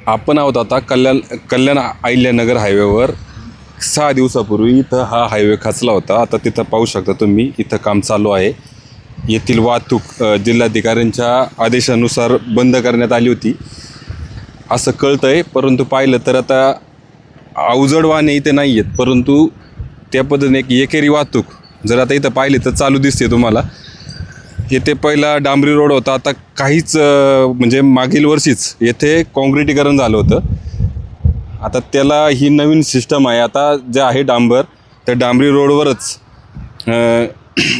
आपण आहोत आता कल्याण अहिल्यानगर हायवेवर. 6 दिवसापूर्वी इथं हा हायवे खचला होता. आता तिथं पाहू शकता तुम्ही, इथं काम चालू आहे. येथील वाहतूक जिल्हाधिकाऱ्यांच्या आदेशानुसार बंद करण्यात आली होती असं कळतंय. परंतु पाहिलं तर आता अवजड वाहने इथे नाही आहेत, परंतु त्या पद्धतीने एक एकेरी वाहतूक जर आता इथं पाहिली तर चालू दिसते तुम्हाला. येथे पहिला डांबरी रोड होता, आता काहीच म्हणजे मागील वर्षीच येथे काँक्रिटीकरण झालं होतं. आता त्याला ही नवीन सिस्टम आहे. आता जे आहे डांबर, त्या डांबरी रोडवरच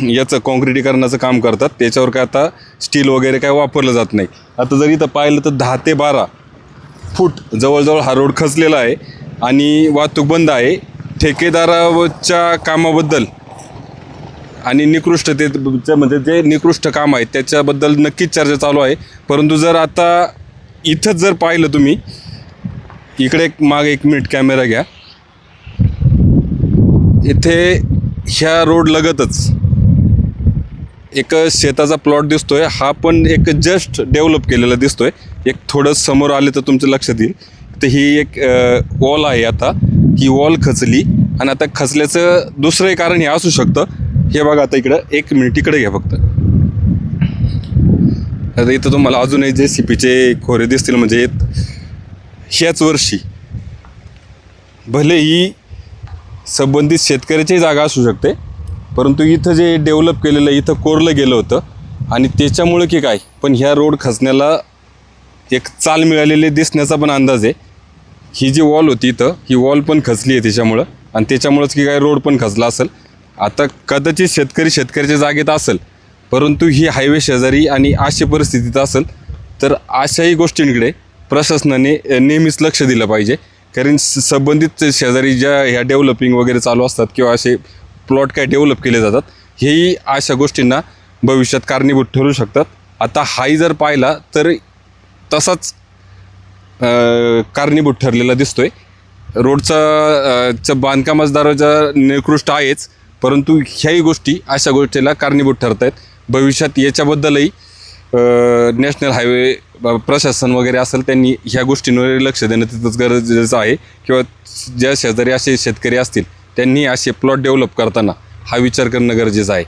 याचं काँक्रिटीकरणाचं काम करतात. त्याच्यावर काय आता स्टील वगैरे काय वापरलं जात नाही. आता जर इथं पाहिलं तर 10 ते 12 फूट जवळजवळ हा रोड खचलेला आहे आणि वाहतूक बंद आहे. ठेकेदाराच्या कामाबद्दल आणि निकृष्टतेचं म्हणजे जे निकृष्ट काम आहे त्याच्याबद्दल नक्कीच चर्चा चालू आहे. परंतु जर आता इथंच जर पाहिलं तुम्ही, इकडे मागे 1 मिनिट कॅमेरा घ्या. इथे ह्या रोड लगतच एक शेताचा प्लॉट दिसतोय. हा पण एक जस्ट डेव्हलप केलेला दिसतोय. एक थोडं समोर आले तर तुमच्या लक्षात येईल. तर ही एक वॉल आहे. आता ही वॉल खचली आणि आता खचल्याचं दुसरंही कारण हे असू शकतं. हे बघा, आता इकडं 1 मिनिट इकडे घ्या फक्त. आता इथं तुम्हाला अजूनही JCBचे खोरे दिसतील. म्हणजे ह्याच वर्षी भले ही संबंधित शेतकऱ्याची जागा असू शकते, परंतु इथं जे डेव्हलप केलेलं इथं कोरलं गेलं होतं आणि त्याच्यामुळे की काय, पण ह्या रोड खचण्याला एक चाल मिळालेली दिसण्याचा पण अंदाज आहे. ही जी वॉल होती इथं, ही वॉल पण खचली आहे त्याच्यामुळं, आणि त्याच्यामुळंच की काय रोड पण खचला असेल. आता कदाचित शेतकऱ्याच्या जागेत असेल, परंतु ही हायवे शेजारी आणि अशी परिस्थितीत असेल तर अशाही गोष्टींकडे प्रशासनाने नेहमीच लक्ष दिलं पाहिजे. कारण संबंधित शेजारी ज्या ह्या डेव्हलपिंग वगैरे चालू असतात किंवा असे प्लॉट काय डेव्हलप केले जातात, हेही अशा गोष्टींना भविष्यात कारणीभूत ठरू शकतात. आता हाही जर पाहिला तर तसाच कारणीभूत ठरलेला दिसतोय. रोडचा बांधकामाचा दर्जा निकृष्ट आहेच, परंतु ह्याही गोष्टी अशा गोष्टीला कारणीभूत ठरत आहेत. भविष्यात याच्याबद्दलही नॅशनल हायवे प्रशासन वगैरे असेल, त्यांनी ह्या गोष्टींवर लक्ष देणं तिथंच गरजेचं आहे. किंवा ज्या शेजारी असे शेतकरी असतील त्यांनी असे प्लॉट डेव्हलप करताना हा विचार करणं गरजेचं आहे.